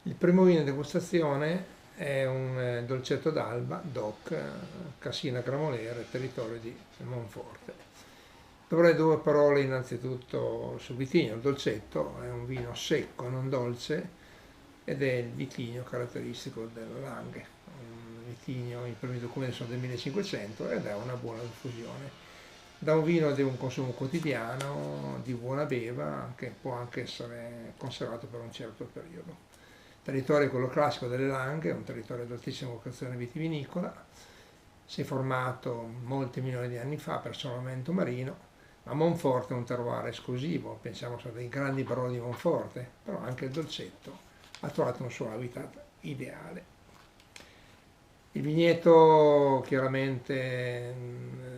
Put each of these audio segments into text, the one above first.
Il primo vino in degustazione è un dolcetto d'alba, DOC, Cascina Gramolere, territorio di Monforte. Dovrei due parole innanzitutto sul vitigno. Il dolcetto è un vino secco, non dolce, ed è il vitigno caratteristico del Langhe. Un vitigno, i primi documenti sono del 1500 ed è una buona diffusione. Da un vino di un consumo quotidiano, di buona beva, che può anche essere conservato per un certo periodo. Il territorio è quello classico delle Langhe, è un territorio ad altissima vocazione vitivinicola, si è formato molti milioni di anni fa per solamento marino, ma Monforte è un terroir esclusivo, pensiamo a dei grandi baroni di Monforte, però anche il dolcetto ha trovato un suo habitat ideale. Il vigneto chiaramente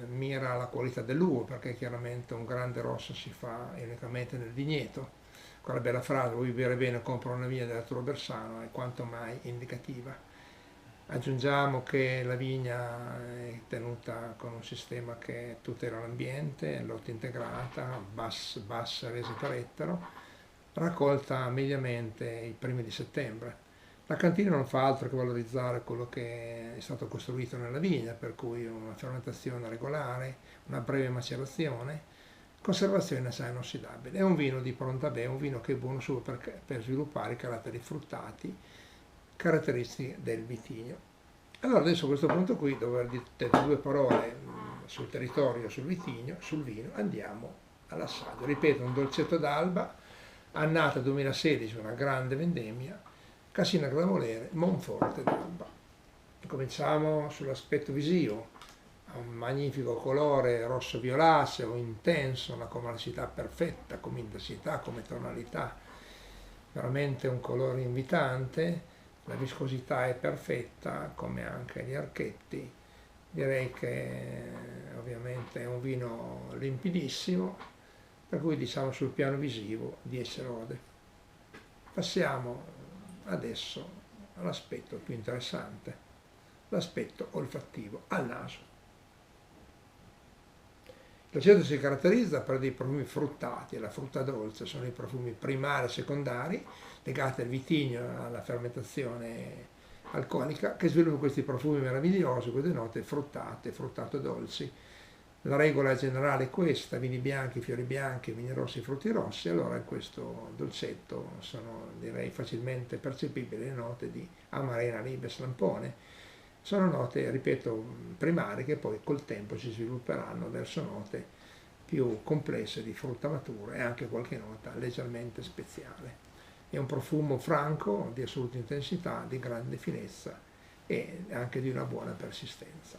mira alla qualità dell'uvo, perché chiaramente un grande rosso si fa unicamente nel vigneto. Quella bella frase, vuoi bere bene, compra una vigna dell'Arturo Bersano, è quanto mai indicativa. Aggiungiamo che la vigna è tenuta con un sistema che tutela l'ambiente, lotta integrata, bassa resa per ettaro, raccolta mediamente i primi di settembre. La cantina non fa altro che valorizzare quello che è stato costruito nella vigna, per cui una fermentazione regolare, una breve macerazione, conservazione assai inossidabile. È un vino di pronta beve, un vino che è buono solo per sviluppare i caratteri fruttati, caratteristiche del vitigno. Allora adesso a questo punto qui, dopo aver detto due parole sul territorio, sul vitigno, sul vino, andiamo all'assaggio. Ripeto, un dolcetto d'alba, annata 2016, una grande vendemmia, Cascina Gramolere, Monforte d'Alba. Cominciamo sull'aspetto visivo. Ha un magnifico colore rosso violaceo, intenso, una complessità perfetta come intensità, come tonalità, veramente un colore invitante, la viscosità è perfetta come anche gli archetti. Direi che ovviamente è un vino limpidissimo, per cui diciamo sul piano visivo 10 lode. Passiamo adesso all'aspetto più interessante, l'aspetto olfattivo, al naso. Il dolcetto si caratterizza per dei profumi fruttati, la frutta dolce sono i profumi primari e secondari legati al vitigno, alla fermentazione alcolica, che sviluppano questi profumi meravigliosi, queste note fruttate, fruttato dolci. La regola generale è questa: vini bianchi, fiori bianchi, vini rossi, frutti rossi. Allora in questo dolcetto sono, direi, facilmente percepibili le note di amarena, ribes, lampone. Sono note, ripeto, primarie che poi col tempo si svilupperanno verso note più complesse di frutta matura e anche qualche nota leggermente speziale. È un profumo franco, di assoluta intensità, di grande finezza e anche di una buona persistenza.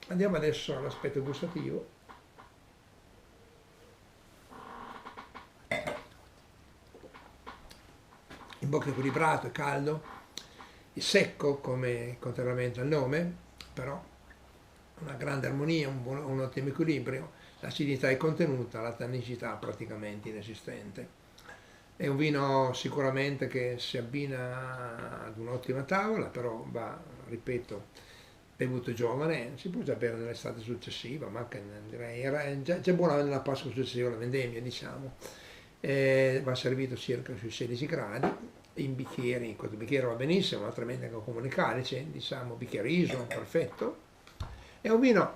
Andiamo adesso all'aspetto gustativo. In bocca equilibrato e caldo, e secco come contrariamente al nome, però una grande armonia, un ottimo equilibrio, l'acidità è contenuta, la tannicità praticamente inesistente. È un vino sicuramente che si abbina ad un'ottima tavola, però va, ripeto, bevuto giovane, si può già bere nell'estate successiva, ma anche direi era già buona nella Pasqua successiva alla vendemmia, diciamo. Va servito circa sui 16 gradi, in bicchieri, questo bicchiere va benissimo, altrimenti anche come calice, diciamo bicchiere ISO, perfetto. È un vino a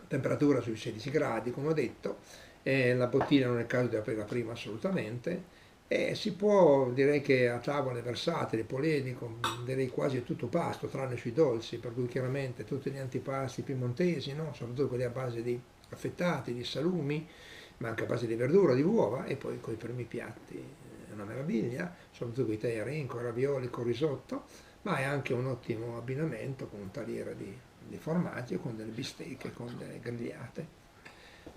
temperatura sui 16 gradi, come ho detto, la bottiglia non è il caso di aprirla prima assolutamente, e si può, direi che a tavole versatili, polemico, direi quasi tutto pasto, tranne sui dolci, per cui chiaramente tutti gli antipasti piemontesi, no? Soprattutto quelli a base di affettati, di salumi, ma anche a base di verdura, di uova, e poi con i primi piatti è una meraviglia, soprattutto con i tagliarini, con i ravioli, con il risotto, ma è anche un ottimo abbinamento con un tagliere di formaggi, con delle bistecche, con delle grigliate.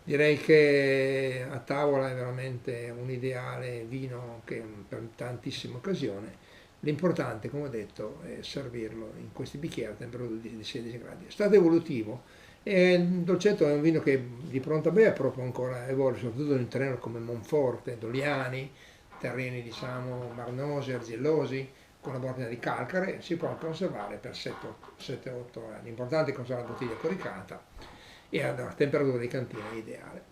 Direi che a tavola è veramente un ideale vino che per tantissime occasioni. L'importante, come ho detto, è servirlo in questi bicchieri a temperatura di 16 gradi. Stato evolutivo. E il dolcetto è un vino che di pronto a bere proprio ancora evolve, soprattutto in un terreno come Monforte, Doliani, terreni diciamo marnosi, argillosi, con una borda di calcare, si può conservare per 7-8 anni. L'importante è conservare la bottiglia coricata e a temperatura di cantina ideale.